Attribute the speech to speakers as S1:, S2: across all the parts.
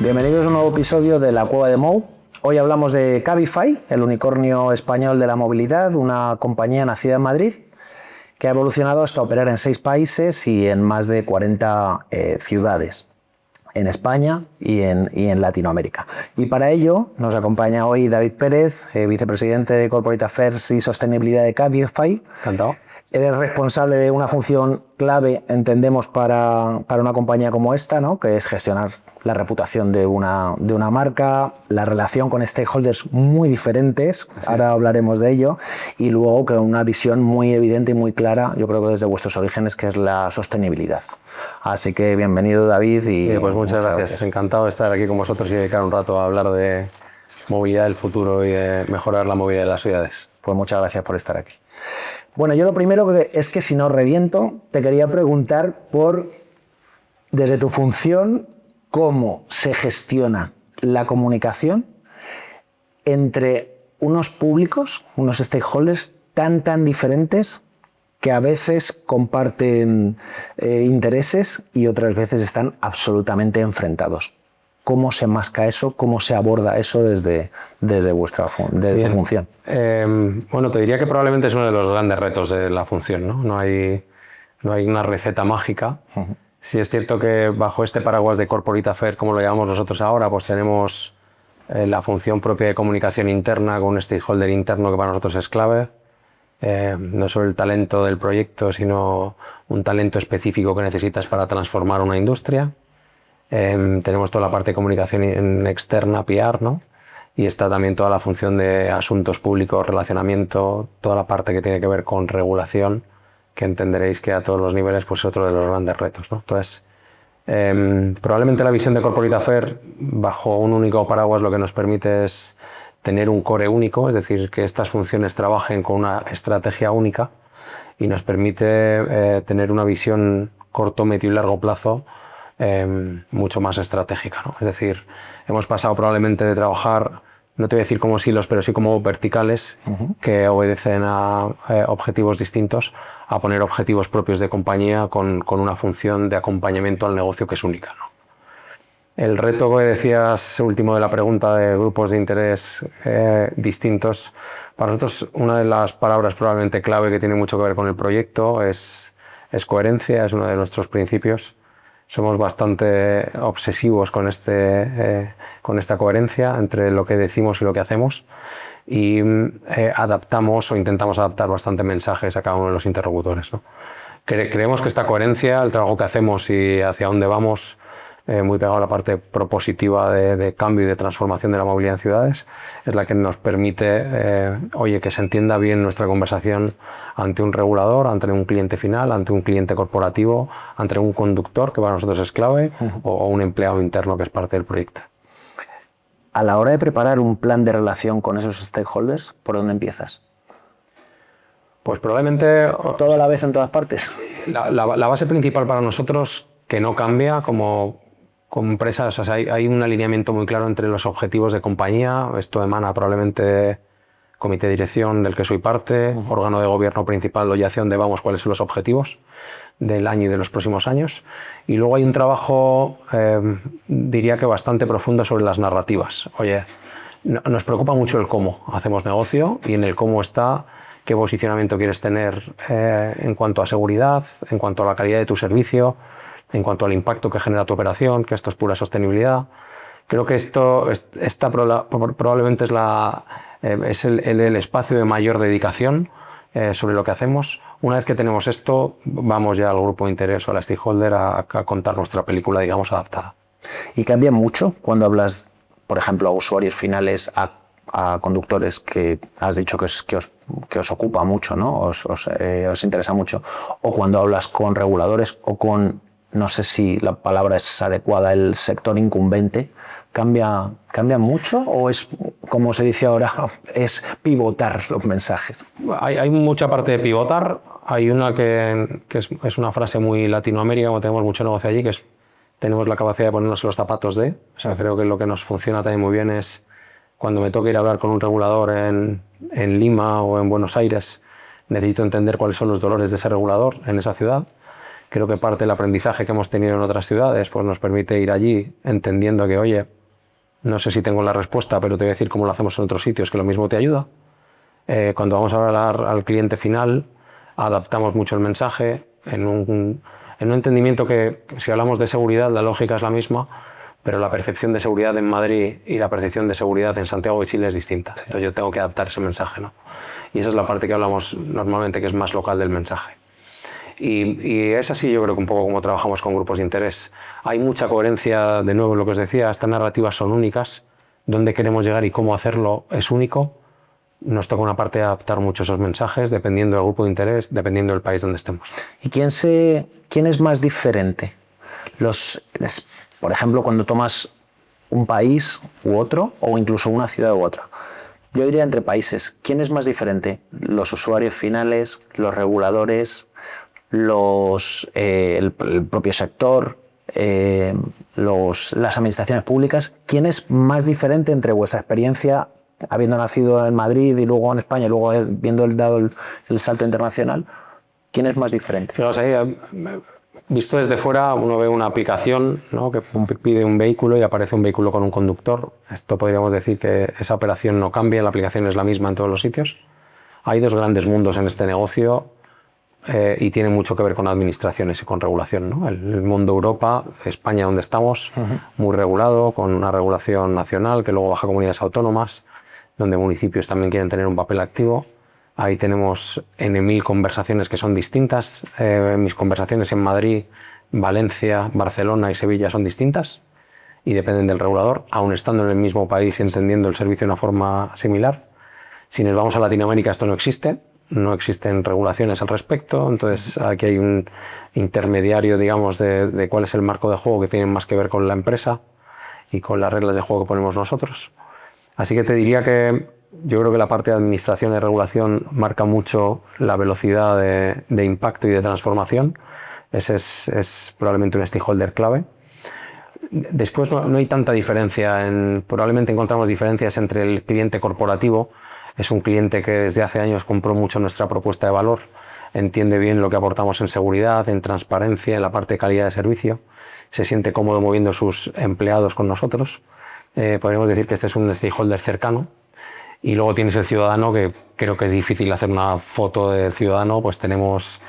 S1: Bienvenidos a un nuevo episodio de La Cueva de Mou. Hoy hablamos de Cabify, el unicornio español de la movilidad, una compañía nacida en Madrid que ha evolucionado hasta operar en 6 países y en más de 40 ciudades en España y en Latinoamérica. Y para ello nos acompaña hoy David Pérez, vicepresidente de Corporate Affairs y Sostenibilidad de Cabify.
S2: Encantado.
S1: Eres responsable de una función clave, entendemos, para una compañía como esta, ¿no? Que es gestionar la reputación de una marca, la relación con stakeholders muy diferentes, sí. Ahora hablaremos de ello, y luego con una visión muy evidente y muy clara, yo creo que desde vuestros orígenes, que es la sostenibilidad. Así que bienvenido, David. Y
S2: pues muchas gracias. Encantado de estar aquí con vosotros y dedicar un rato a hablar de movilidad del futuro y de mejorar la movilidad de las ciudades.
S1: Pues muchas gracias por estar aquí. Bueno, yo lo primero es que, si no reviento, te quería preguntar desde tu función, cómo se gestiona la comunicación entre unos públicos, unos stakeholders tan diferentes, que a veces comparten intereses y otras veces están absolutamente enfrentados. ¿Cómo se masca eso? ¿Cómo se aborda eso desde vuestra función?
S2: Bueno, te diría que probablemente es uno de los grandes retos de la función, ¿no? No hay una receta mágica. Uh-huh. Sí es cierto que bajo este paraguas de Corporate Affairs, como lo llamamos nosotros ahora, pues tenemos la función propia de comunicación interna con un stakeholder interno que para nosotros es clave. No solo el talento del proyecto, sino un talento específico que necesitas para transformar una industria. Tenemos toda la parte de comunicación externa, PR, ¿no? Y está también toda la función de asuntos públicos, relacionamiento, toda la parte que tiene que ver con regulación, que entenderéis que a todos los niveles pues, es otro de los grandes retos, ¿no? Entonces, probablemente la visión de Corporate Affairs bajo un único paraguas lo que nos permite es tener un core único, es decir, que estas funciones trabajen con una estrategia única y nos permite tener una visión corto, medio y largo plazo mucho más estratégica, ¿no? Es decir, hemos pasado probablemente de trabajar, no te voy a decir como silos, pero sí como verticales, uh-huh, que obedecen a objetivos distintos, a poner objetivos propios de compañía con una función de acompañamiento al negocio que es única, ¿no? El reto que decías último de la pregunta de grupos de interés distintos, para nosotros una de las palabras probablemente clave que tiene mucho que ver con el proyecto es coherencia, es uno de nuestros principios. Somos bastante obsesivos con esta coherencia entre lo que decimos y lo que hacemos y adaptamos o intentamos adaptar bastante mensajes a cada uno de los interlocutores, ¿no? Creemos que esta coherencia, el trabajo que hacemos y hacia dónde vamos, muy pegado a la parte propositiva de cambio y de transformación de la movilidad en ciudades, es la que nos permite que se entienda bien nuestra conversación ante un regulador, ante un cliente final, ante un cliente corporativo, ante un conductor, que para nosotros es clave, uh-huh, o un empleado interno que es parte del proyecto.
S1: A la hora de preparar un plan de relación con esos stakeholders, ¿por dónde empiezas?
S2: Pues probablemente...
S1: ¿Todo a la vez en todas partes?
S2: La base principal para nosotros, que no cambia como empresas, o sea, hay un alineamiento muy claro entre los objetivos de compañía. Esto emana probablemente de comité de dirección del que soy parte, uh-huh, órgano de gobierno principal, oye, hacia dónde vamos, cuáles son los objetivos del año y de los próximos años. Y luego hay un trabajo, diría que bastante profundo sobre las narrativas. Oye, nos preocupa mucho el cómo hacemos negocio y en el cómo está qué posicionamiento quieres tener en cuanto a seguridad, en cuanto a la calidad de tu servicio, en cuanto al impacto que genera tu operación, que esto es pura sostenibilidad. Creo que esta probablemente es el espacio de mayor dedicación sobre lo que hacemos. Una vez que tenemos esto, vamos ya al grupo de interés o a la stakeholder a contar nuestra película, digamos, adaptada.
S1: ¿Y cambia mucho cuando hablas, por ejemplo, a usuarios finales, a conductores, que has dicho que os ocupa mucho, ¿no? Os interesa mucho, o cuando hablas con reguladores o con, no sé si la palabra es adecuada, el sector incumbente? ¿Cambia mucho o es, como se dice ahora, es pivotar los mensajes?
S2: Hay mucha parte de pivotar. Hay una que es una frase muy Latinoamérica, como tenemos mucho negocio allí, que es tenemos la capacidad de ponernos los zapatos de. O sea, creo que lo que nos funciona también muy bien es cuando me toca ir a hablar con un regulador en Lima o en Buenos Aires, necesito entender cuáles son los dolores de ese regulador en esa ciudad. Creo que parte del aprendizaje que hemos tenido en otras ciudades pues nos permite ir allí entendiendo que, oye, no sé si tengo la respuesta, pero te voy a decir cómo lo hacemos en otros sitios, que lo mismo te ayuda. Cuando vamos a hablar al cliente final, adaptamos mucho el mensaje en un entendimiento que, si hablamos de seguridad, la lógica es la misma, pero la percepción de seguridad en Madrid y la percepción de seguridad en Santiago de Chile es distinta. Entonces yo tengo que adaptar ese mensaje, ¿no? Y esa es la parte que hablamos normalmente, que es más local del mensaje. Y es así, yo creo que un poco como trabajamos con grupos de interés. Hay mucha coherencia, de nuevo, lo que os decía, estas narrativas son únicas, dónde queremos llegar y cómo hacerlo es único. Nos toca una parte de adaptar mucho esos mensajes, dependiendo del grupo de interés, dependiendo del país donde estemos.
S1: ¿Y quién es más diferente? Por ejemplo, cuando tomas un país u otro, o incluso una ciudad u otra. Yo diría entre países, ¿quién es más diferente? ¿Los usuarios finales, los reguladores, el propio sector, las administraciones públicas? ¿Quién es más diferente entre vuestra experiencia, habiendo nacido en Madrid y luego en España, y luego habiendo dado el salto internacional? ¿Quién es más diferente?
S2: Fijaos ahí, visto desde fuera, uno ve una aplicación, ¿no?, que pide un vehículo y aparece un vehículo con un conductor. Esto podríamos decir que esa operación no cambia, la aplicación es la misma en todos los sitios. Hay dos grandes mundos en este negocio y tiene mucho que ver con administraciones y con regulación, ¿no? El mundo Europa, España donde estamos, muy regulado, con una regulación nacional que luego baja a comunidades autónomas, donde municipios también quieren tener un papel activo. Ahí tenemos N.000 conversaciones que son distintas. Mis conversaciones en Madrid, Valencia, Barcelona y Sevilla son distintas y dependen del regulador, aun estando en el mismo país y entendiendo el servicio de una forma similar. Si nos vamos a Latinoamérica, esto no existe. No existen regulaciones al respecto, entonces aquí hay un intermediario, digamos, de cuál es el marco de juego que tiene más que ver con la empresa y con las reglas de juego que ponemos nosotros. Así que te diría que yo creo que la parte de administración y regulación marca mucho la velocidad de impacto y de transformación. Ese es probablemente un stakeholder clave. Después no hay tanta diferencia, probablemente encontramos diferencias entre el cliente corporativo. Es un cliente que desde hace años compró mucho nuestra propuesta de valor, entiende bien lo que aportamos en seguridad, en transparencia, en la parte de calidad de servicio, se siente cómodo moviendo sus empleados con nosotros. Podríamos decir que este es un stakeholder cercano. Y luego tienes el ciudadano, que creo que es difícil hacer una foto de ciudadano, pues tenemos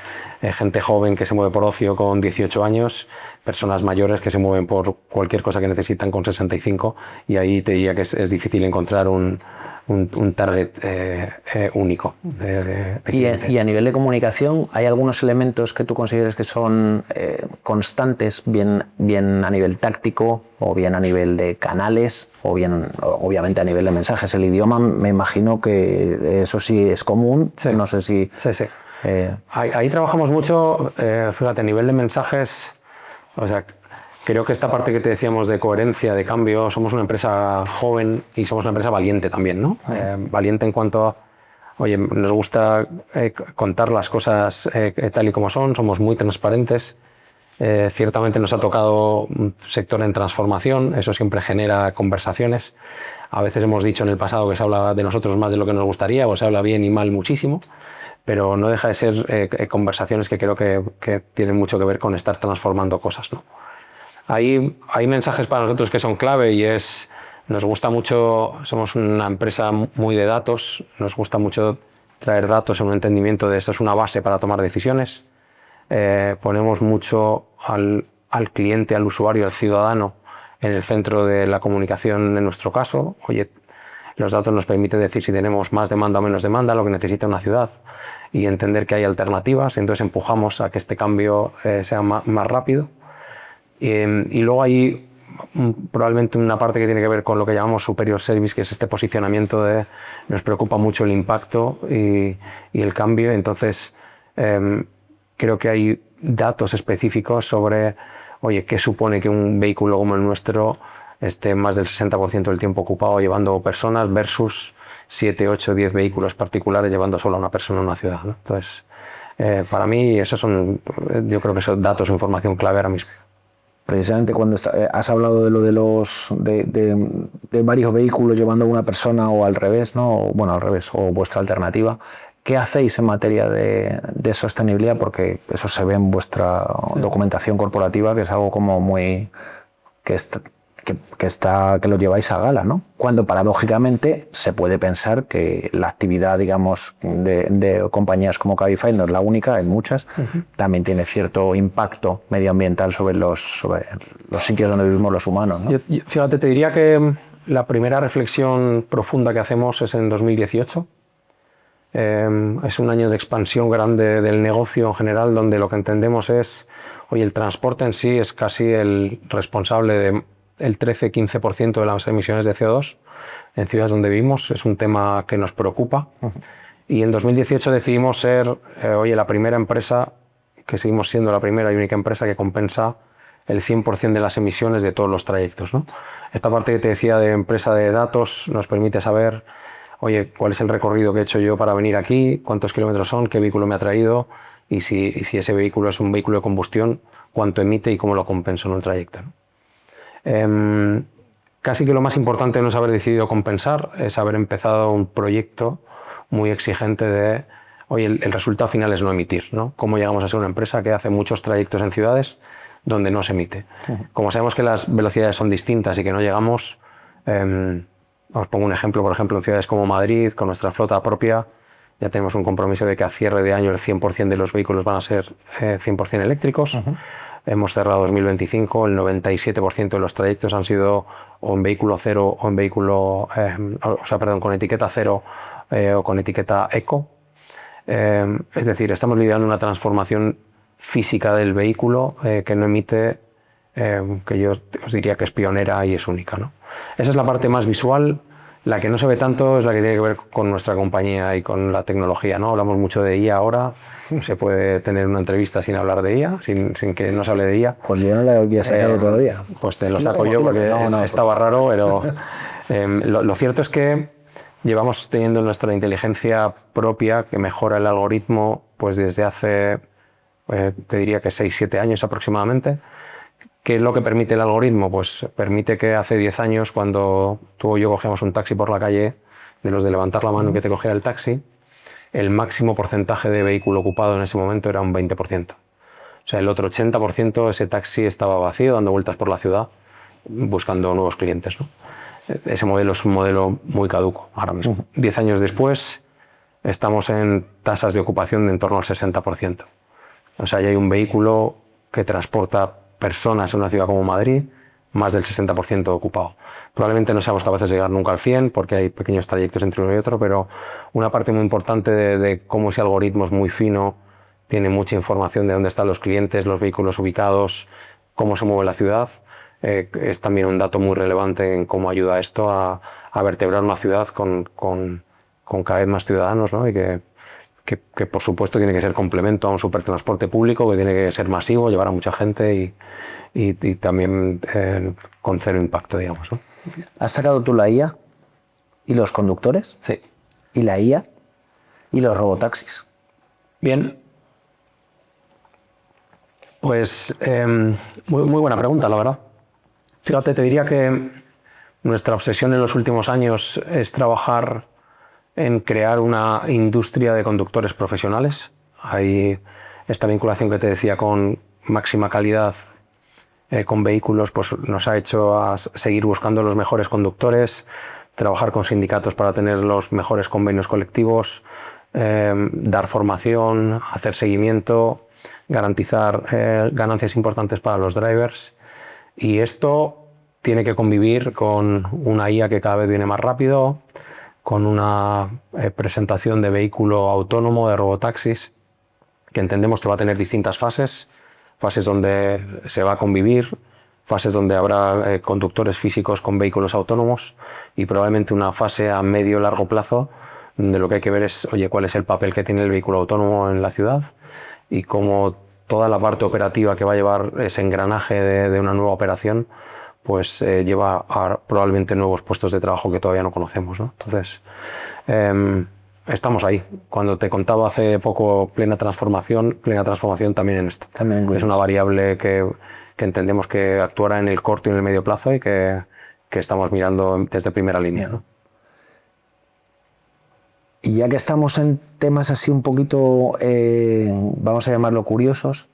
S2: gente joven que se mueve por ocio con 18 años, personas mayores que se mueven por cualquier cosa que necesitan con 65, y ahí te diría que es difícil encontrar un target único.
S1: Y a nivel de comunicación, ¿hay algunos elementos que tú consideres que son constantes, bien a nivel táctico, o bien a nivel de canales, o bien obviamente a nivel de mensajes? El idioma, me imagino que eso sí es común.
S2: Sí.
S1: No sé si...
S2: Sí. Ahí trabajamos mucho, fíjate, a nivel de mensajes, o sea, creo que esta parte que te decíamos de coherencia, de cambio, somos una empresa joven y somos una empresa valiente también, ¿no? Valiente en cuanto a, oye, nos gusta contar las cosas tal y como son, somos muy transparentes. Ciertamente nos ha tocado un sector en transformación, eso siempre genera conversaciones. A veces hemos dicho en el pasado que se habla de nosotros más de lo que nos gustaría, o se habla bien y mal muchísimo, pero no deja de ser conversaciones que creo que tienen mucho que ver con estar transformando cosas, ¿no? Hay mensajes para nosotros que son clave y nos gusta mucho, somos una empresa muy de datos, nos gusta mucho traer datos en un entendimiento de esto es una base para tomar decisiones. Ponemos mucho al cliente, al usuario, al ciudadano en el centro de la comunicación en nuestro caso. Oye, los datos nos permiten decir si tenemos más demanda o menos demanda, lo que necesita una ciudad, y entender que hay alternativas, entonces empujamos a que este cambio sea más rápido. Y luego hay probablemente una parte que tiene que ver con lo que llamamos superior service, que es este posicionamiento nos preocupa mucho el impacto y el cambio. Entonces creo que hay datos específicos sobre, oye, qué supone que un vehículo como el nuestro esté más del 60% del tiempo ocupado llevando personas versus 7, 8, 10 vehículos particulares llevando solo a una persona en una ciudad, ¿no? Entonces, para mí, yo creo que son datos o información clave ahora mismo.
S1: precisamente cuando has hablado de lo de varios vehículos llevando a una persona o al revés, ¿no? Bueno, al revés, o vuestra alternativa. ¿Qué hacéis en materia de sostenibilidad? Porque eso se ve en vuestra documentación corporativa, que es algo como muy... que lo lleváis a gala, ¿no? Cuando paradójicamente se puede pensar que la actividad, digamos, de compañías como Cabify no es la única, hay muchas, también tiene cierto impacto medioambiental sobre los sitios donde vivimos los humanos, ¿no?
S2: Fíjate, te diría que la primera reflexión profunda que hacemos es en 2018. Es un año de expansión grande del negocio en general, donde lo que entendemos es, oye, el transporte en sí es casi el responsable del 13-15% de las emisiones de CO2 en ciudades donde vivimos. Es un tema que nos preocupa. Y en 2018 decidimos ser, oye, la primera empresa, que seguimos siendo la primera y única empresa que compensa el 100% de las emisiones de todos los trayectos, ¿no? Esta parte que te decía de empresa de datos nos permite saber, oye, cuál es el recorrido que he hecho yo para venir aquí, cuántos kilómetros son, qué vehículo me ha traído y si ese vehículo es un vehículo de combustión, cuánto emite y cómo lo compenso en un trayecto, ¿no? Casi que lo más importante no es haber decidido compensar, es haber empezado un proyecto muy exigente de, oye, el resultado final es no emitir, ¿no? ¿Cómo llegamos a ser una empresa que hace muchos trayectos en ciudades donde no se emite? Como sabemos que las velocidades son distintas y que no llegamos, os pongo un ejemplo, por ejemplo, en ciudades como Madrid, con nuestra flota propia, ya tenemos un compromiso de que a cierre de año el 100% de los vehículos van a ser 100% eléctricos. Hemos cerrado 2025, el 97% de los trayectos han sido o en vehículo cero o en vehículo, con etiqueta cero o con etiqueta eco. Es decir, estamos liderando una transformación física del vehículo que no emite, que yo os diría que es pionera y es única, ¿no? Esa es la parte más visual. La que no se ve tanto es la que tiene que ver con nuestra compañía y con la tecnología, ¿no? Hablamos mucho de IA ahora. Se puede tener una entrevista sin hablar de IA, sin que no se hable de IA.
S1: Pues yo no la había sacado todavía.
S2: Pues te lo saco yo porque estaba raro, pero lo cierto es que llevamos teniendo nuestra inteligencia propia que mejora el algoritmo pues desde hace, te diría que 6-7 años aproximadamente. ¿Qué es lo que permite el algoritmo? Pues permite que hace 10 años, cuando tú o yo cogíamos un taxi por la calle, de los de levantar la mano y que te cogiera el taxi, el máximo porcentaje de vehículo ocupado en ese momento era un 20%. O sea, el otro 80% ese taxi estaba vacío, dando vueltas por la ciudad, buscando nuevos clientes, ¿no? Ese modelo es un modelo muy caduco ahora mismo. 10 años después, estamos en tasas de ocupación de en torno al 60%. O sea, ya hay un vehículo que transporta personas en una ciudad como Madrid, más del 60% ocupado. Probablemente no seamos capaces de llegar nunca al 100% porque hay pequeños trayectos entre uno y otro, pero una parte muy importante de cómo ese algoritmo es muy fino, tiene mucha información de dónde están los clientes, los vehículos ubicados, cómo se mueve la ciudad, es también un dato muy relevante en cómo ayuda esto a vertebrar una ciudad con cada vez más ciudadanos, ¿no? Y que por supuesto tiene que ser complemento a un supertransporte público que tiene que ser masivo, llevar a mucha gente y también con cero impacto, digamos, ¿no?
S1: ¿Has sacado tú la IA y los conductores?
S2: Sí.
S1: ¿Y la IA y los robotaxis?
S2: Bien. Pues muy buena pregunta, la verdad. Fíjate, te diría que nuestra obsesión en los últimos años es trabajar en crear una industria de conductores profesionales. Hay esta vinculación que te decía con máxima calidad con vehículos, pues nos ha hecho a seguir buscando los mejores conductores, trabajar con sindicatos para tener los mejores convenios colectivos, dar formación, hacer seguimiento, garantizar ganancias importantes para los drivers. Y esto tiene que convivir con una IA que cada vez viene más rápido, con una presentación de vehículo autónomo, de robotaxis, que entendemos que va a tener distintas fases donde se va a convivir, fases donde habrá conductores físicos con vehículos autónomos y probablemente una fase a medio largo plazo donde lo que hay que ver es, oye, cuál es el papel que tiene el vehículo autónomo en la ciudad y cómo toda la parte operativa que va a llevar ese engranaje de una nueva operación pues lleva a probablemente nuevos puestos de trabajo que todavía no conocemos, ¿no? Entonces, estamos ahí. Cuando te contaba hace poco plena transformación también en esto. También es una variable que que entendemos que actuará en el corto y en el medio plazo y que estamos mirando desde primera línea, ¿no?
S1: Y ya que estamos en temas así un poquito, vamos a llamarlo curiosos,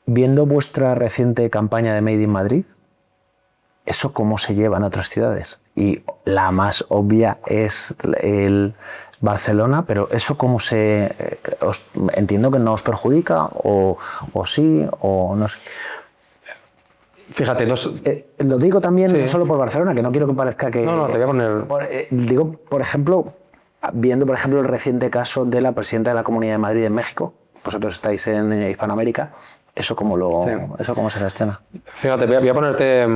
S1: viendo vuestra reciente campaña de Made in Madrid, ¿eso cómo se lleva en otras ciudades? Y la más obvia es el Barcelona, pero ¿eso cómo se...? Entiendo que no os perjudica, o sí, o no sé.
S2: Fíjate,
S1: lo digo también
S2: sí.
S1: No solo por Barcelona, que no quiero que parezca que...
S2: No, te voy a poner...
S1: digo, por ejemplo, viendo por ejemplo el reciente caso de la presidenta de la Comunidad de Madrid en México, vosotros estáis en Hispanoamérica, ¿eso cómo se gestiona?
S2: Fíjate, voy a ponerte...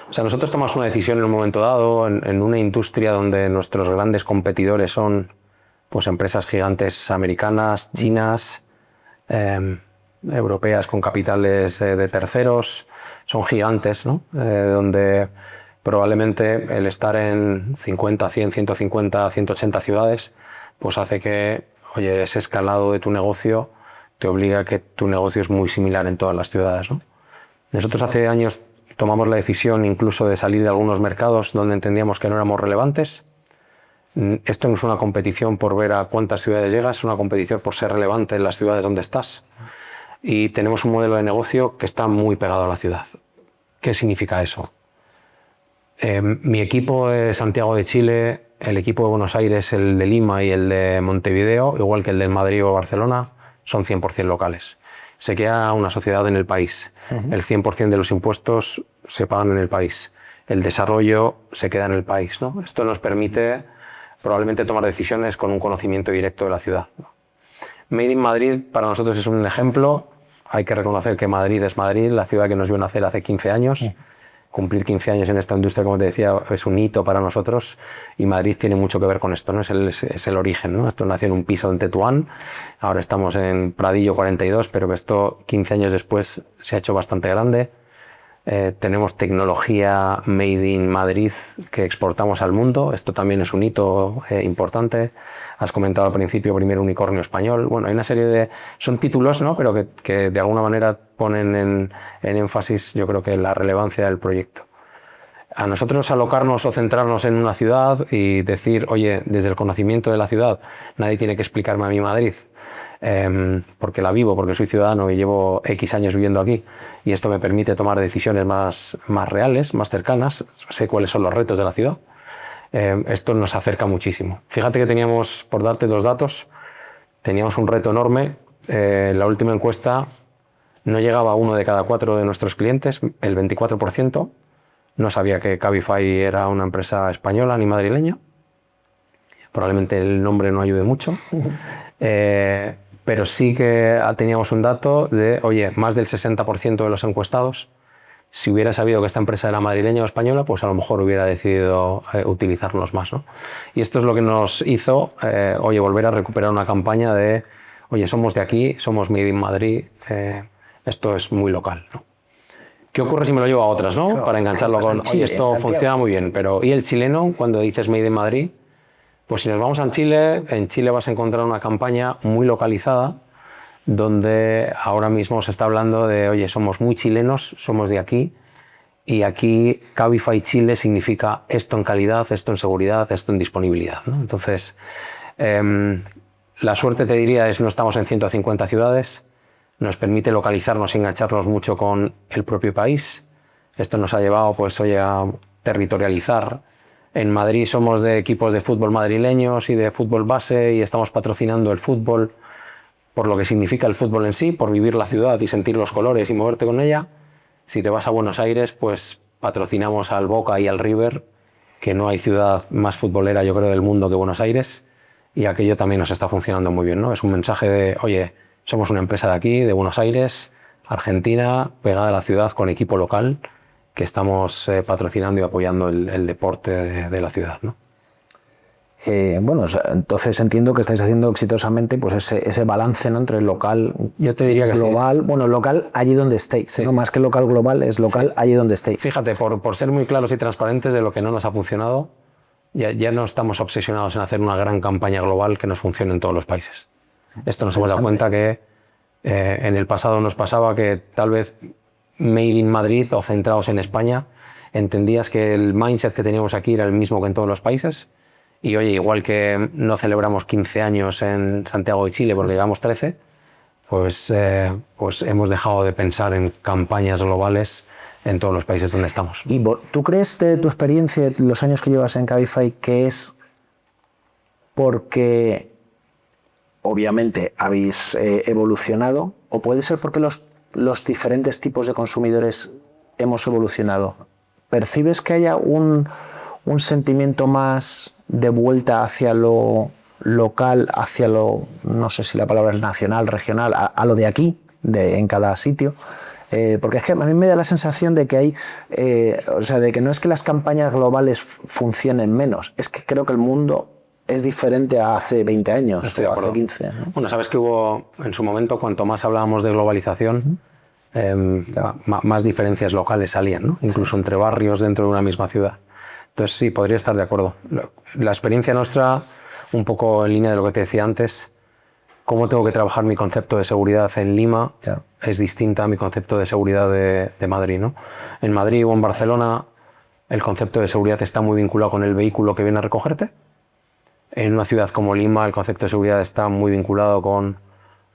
S2: O sea, nosotros tomamos una decisión en un momento dado en una industria donde nuestros grandes competidores son pues empresas gigantes americanas, chinas, europeas con capitales de terceros, son gigantes, ¿no? Donde probablemente el estar en 50, 100, 150, 180 ciudades pues hace que, oye, ese escalado de tu negocio te obliga a que tu negocio es muy similar en todas las ciudades, ¿no? Nosotros hace años tomamos la decisión incluso de salir de algunos mercados donde entendíamos que no éramos relevantes. Esto no es una competición por ver a cuántas ciudades llegas, es una competición por ser relevante en las ciudades donde estás. Y tenemos un modelo de negocio que está muy pegado a la ciudad. ¿Qué significa eso? Mi equipo de Santiago de Chile, el equipo de Buenos Aires, el de Lima y el de Montevideo, igual que el de Madrid o Barcelona, son 100% locales. Se queda una sociedad en el país. El 100% de los impuestos se pagan en el país. El desarrollo se queda en el país, ¿no? Esto nos permite probablemente tomar decisiones con un conocimiento directo de la ciudad. Made in Madrid para nosotros es un ejemplo. Hay que reconocer que Madrid es Madrid, la ciudad que nos vio nacer hace 15 años. Cumplir 15 años en esta industria, como te decía, es un hito para nosotros y Madrid tiene mucho que ver con esto, ¿no? Es el origen, ¿no? Esto nació en un piso en Tetuán, ahora estamos en Pradillo 42, pero que esto 15 años después se ha hecho bastante grande. Tenemos tecnología made in Madrid que exportamos al mundo, esto también es un hito importante. Has comentado al principio primer unicornio español. Bueno, hay una serie de... Son títulos, ¿no? Pero que de alguna manera ponen en énfasis, yo creo que la relevancia del proyecto. A nosotros alocarnos o centrarnos en una ciudad y decir, oye, desde el conocimiento de la ciudad, nadie tiene que explicarme a mí Madrid, porque la vivo, porque soy ciudadano y llevo X años viviendo aquí, y esto me permite tomar decisiones más reales, más cercanas, sé cuáles son los retos de la ciudad. Esto nos acerca muchísimo. Fíjate que teníamos, por darte 2 datos, teníamos un reto enorme. La última encuesta no llegaba a 1 de cada 4 de nuestros clientes, el 24%. No sabía que Cabify era una empresa española ni madrileña. Probablemente el nombre no ayude mucho. Pero sí que teníamos un dato de, oye, más del 60% de los encuestados, si hubiera sabido que esta empresa era madrileña o española, pues a lo mejor hubiera decidido utilizarnos más, ¿no? Y esto es lo que nos hizo, oye, volver a recuperar una campaña de, oye, somos de aquí, somos Made in Madrid, esto es muy local, ¿no? ¿Qué ocurre si me lo llevo a otras, ¿no?
S1: Claro,
S2: para engancharlo con,
S1: Chile,
S2: oye, esto funciona muy bien, pero ¿y el chileno cuando dices Made in Madrid? Pues si nos vamos a Chile, en Chile vas a encontrar una campaña muy localizada, donde ahora mismo se está hablando de, oye, somos muy chilenos, somos de aquí, y aquí Cabify Chile significa esto en calidad, esto en seguridad, esto en disponibilidad, ¿no? Entonces, la suerte, te diría, es no estamos en 150 ciudades, nos permite localizarnos y engancharnos mucho con el propio país. Esto nos ha llevado, pues, oye, a territorializar. En Madrid somos de equipos de fútbol madrileños y de fútbol base y estamos patrocinando el fútbol por lo que significa el fútbol en sí, por vivir la ciudad y sentir los colores y moverte con ella. Si te vas a Buenos Aires, pues patrocinamos al Boca y al River, que no hay ciudad más futbolera, yo creo, del mundo que Buenos Aires, y aquello también nos está funcionando muy bien, ¿no? Es un mensaje de, oye, somos una empresa de aquí, de Buenos Aires, Argentina, pegada a la ciudad con equipo local, que estamos patrocinando y apoyando el deporte de la ciudad, ¿no?
S1: Bueno, entonces entiendo que estáis haciendo exitosamente pues ese balance, ¿no? Entre local,
S2: yo te diría que
S1: global, sí. Bueno, local allí donde estéis, sí. ¿No? Más que local global, es local, sí. Allí donde estéis.
S2: Fíjate, por ser muy claros y transparentes de lo que no nos ha funcionado, ya no estamos obsesionados en hacer una gran campaña global que nos funcione en todos los países. Esto nos hemos dado cuenta que en el pasado nos pasaba que tal vez made in Madrid o centrados en España, entendías que el mindset que teníamos aquí era el mismo que en todos los países. Y oye, igual que no celebramos 15 años en Santiago de Chile porque llevamos 13, pues hemos dejado de pensar en campañas globales en todos los países donde estamos.
S1: ¿Y tú crees, de tu experiencia, los años que llevas en Cabify, que es porque obviamente habéis evolucionado, o puede ser porque los diferentes tipos de consumidores hemos evolucionado? ¿Percibes que haya un sentimiento más de vuelta hacia lo local, hacia lo, no sé si la palabra es nacional, regional, a lo de aquí, en cada sitio? Porque es que a mí me da la sensación de que hay, o sea, de que no es que las campañas globales funcionen menos, es que creo que el mundo es diferente a hace 20 años.
S2: Estoy de acuerdo.
S1: Hace 15, ¿no?
S2: Bueno, sabes que hubo, en su momento, cuanto más hablábamos de globalización, más diferencias locales salían, ¿no? Incluso entre barrios dentro de una misma ciudad. Entonces sí, podría estar de acuerdo. La experiencia nuestra, un poco en línea de lo que te decía antes, cómo tengo que trabajar mi concepto de seguridad en Lima, claro, es distinta a mi concepto de seguridad de Madrid, ¿no? En Madrid o en Barcelona el concepto de seguridad está muy vinculado con el vehículo que viene a recogerte. En una ciudad como Lima el concepto de seguridad está muy vinculado con,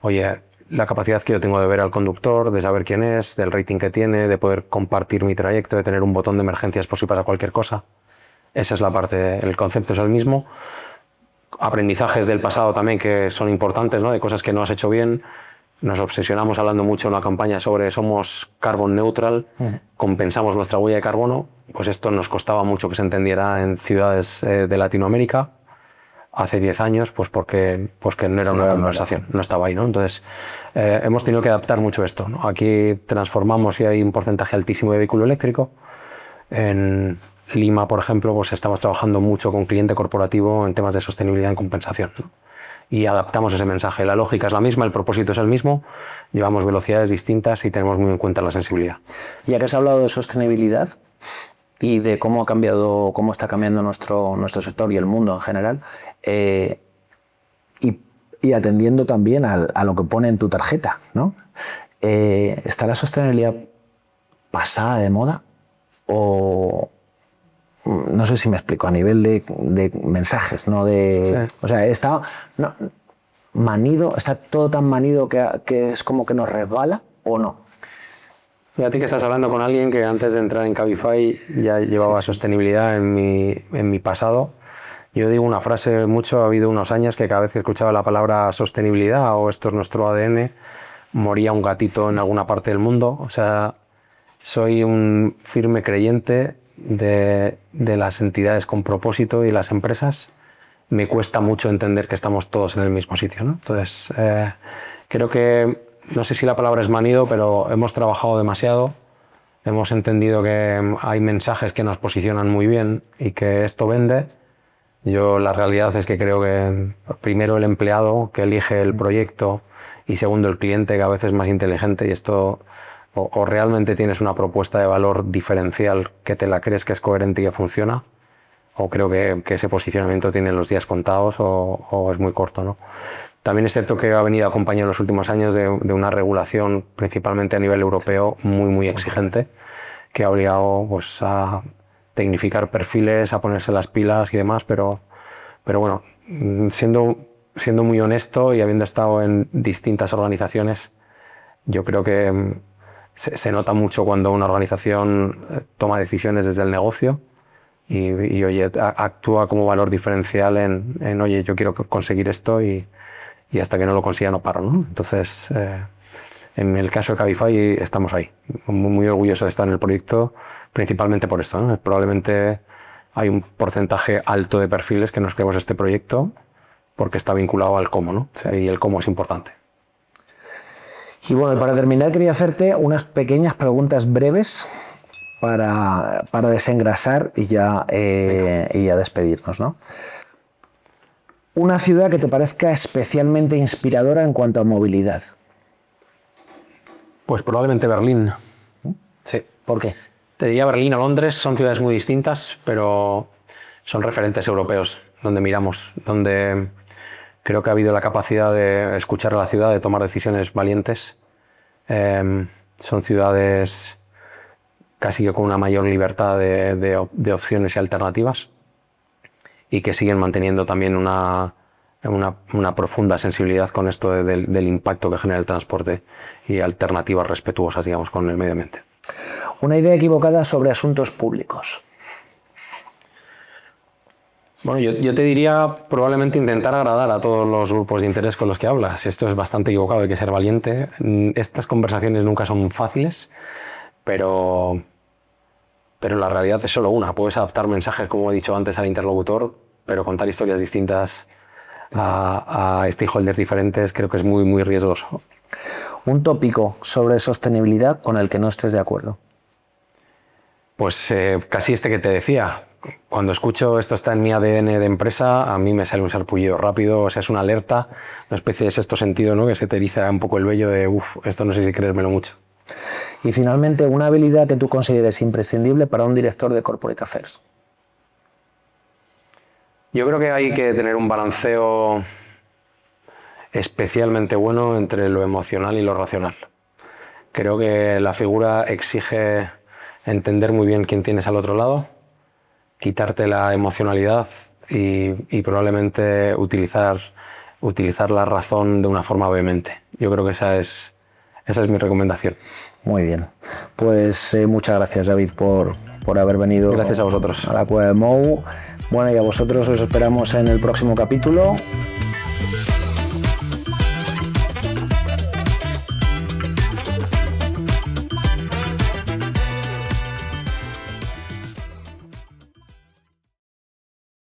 S2: oye, la capacidad que yo tengo de ver al conductor, de saber quién es, del rating que tiene, de poder compartir mi trayecto, de tener un botón de emergencias por si pasa cualquier cosa. Esa es la parte, el concepto es el mismo. Aprendizajes del pasado también que son importantes, ¿no? De cosas que no has hecho bien. Nos obsesionamos hablando mucho en la campaña sobre somos carbon neutral, compensamos nuestra huella de carbono. Pues esto nos costaba mucho que se entendiera en ciudades de Latinoamérica hace 10 años, pues porque no era una conversación, no estaba ahí, ¿no? Entonces hemos tenido que adaptar mucho esto, ¿no? Aquí transformamos y hay un porcentaje altísimo de vehículo eléctrico. En Lima, por ejemplo, pues estamos trabajando mucho con cliente corporativo en temas de sostenibilidad en compensación, ¿no? Y adaptamos ese mensaje. La lógica es la misma, el propósito es el mismo, llevamos velocidades distintas y tenemos muy en cuenta la sensibilidad.
S1: Ya que has hablado de sostenibilidad y de cómo está cambiando nuestro sector y el mundo en general, y atendiendo también a lo que pone en tu tarjeta, ¿no? ¿Está la sostenibilidad pasada de moda? O no sé si me explico, a nivel de mensajes, ¿no? Sí. O sea, está manido, está todo tan manido que es como que nos resbala, ¿o no?
S2: Fíjate que estás hablando con alguien que antes de entrar en Cabify ya llevaba sostenibilidad en mi pasado. Yo digo una frase mucho, ha habido unos años que cada vez que escuchaba la palabra sostenibilidad o esto es nuestro ADN, moría un gatito en alguna parte del mundo. O sea, soy un firme creyente de las entidades con propósito y las empresas. Me cuesta mucho entender que estamos todos en el mismo sitio, ¿no? Entonces, creo que, no sé si la palabra es manido, pero hemos trabajado demasiado, hemos entendido que hay mensajes que nos posicionan muy bien y que esto vende. Yo la realidad es que creo que primero el empleado que elige el proyecto y segundo el cliente, que a veces es más inteligente, y esto o realmente tienes una propuesta de valor diferencial que te la crees que es coherente y que funciona, o creo que ese posicionamiento tiene los días contados o es muy corto, ¿no? También es cierto que ha venido acompañado en los últimos años de una regulación, principalmente a nivel europeo, muy exigente, que ha obligado pues, a tecnificar perfiles, a ponerse las pilas y demás, pero bueno, siendo muy honesto y habiendo estado en distintas organizaciones, yo creo que se nota mucho cuando una organización toma decisiones desde el negocio y oye, actúa como valor diferencial en oye, yo quiero conseguir esto y hasta que no lo consiga no paro, ¿no? Entonces, en el caso de Cabify estamos ahí, muy orgulloso de estar en el proyecto, principalmente por esto, ¿no? Probablemente hay un porcentaje alto de perfiles que nos creemos este proyecto porque está vinculado al cómo, ¿no? Sí. Y el cómo es importante.
S1: Y bueno, para terminar quería hacerte unas pequeñas preguntas breves para desengrasar y ya despedirnos, ¿no? Una ciudad que te parezca especialmente inspiradora en cuanto a movilidad.
S2: Pues probablemente Berlín.
S1: Sí. ¿Por qué?
S2: Te diría Berlín o Londres, son ciudades muy distintas, pero son referentes europeos, donde miramos, donde creo que ha habido la capacidad de escuchar a la ciudad, de tomar decisiones valientes. son ciudades casi que con una mayor libertad de opciones y alternativas, y que siguen manteniendo también una profunda sensibilidad con esto del impacto que genera el transporte y alternativas respetuosas, digamos, con el medio ambiente.
S1: Una idea equivocada sobre asuntos públicos.
S2: Bueno, yo te diría probablemente intentar agradar a todos los grupos de interés con los que hablas. Esto es bastante equivocado, hay que ser valiente. Estas conversaciones nunca son fáciles, pero la realidad es solo una. Puedes adaptar mensajes, como he dicho antes, al interlocutor, pero contar historias distintas a stakeholders diferentes creo que es muy, muy riesgoso.
S1: Un tópico sobre sostenibilidad con el que no estés de acuerdo.
S2: Pues casi este que te decía. Cuando escucho esto está en mi ADN de empresa, a mí me sale un sarpullido rápido, o sea, es una alerta, una especie de sexto sentido, ¿no? Que se te eriza un poco el vello de, esto no sé si creérmelo mucho.
S1: Y finalmente, una habilidad que tú consideres imprescindible para un director de Corporate Affairs.
S2: Yo creo que hay que tener un balanceo especialmente bueno entre lo emocional y lo racional. Creo que la figura exige entender muy bien quién tienes al otro lado, quitarte la emocionalidad y probablemente utilizar la razón de una forma vehemente. Yo creo que esa es mi recomendación.
S1: Muy bien. Pues muchas gracias, David, por haber venido.
S2: Gracias a vosotros.
S1: A la Cueva de Mou. Bueno, y a vosotros os esperamos en el próximo capítulo.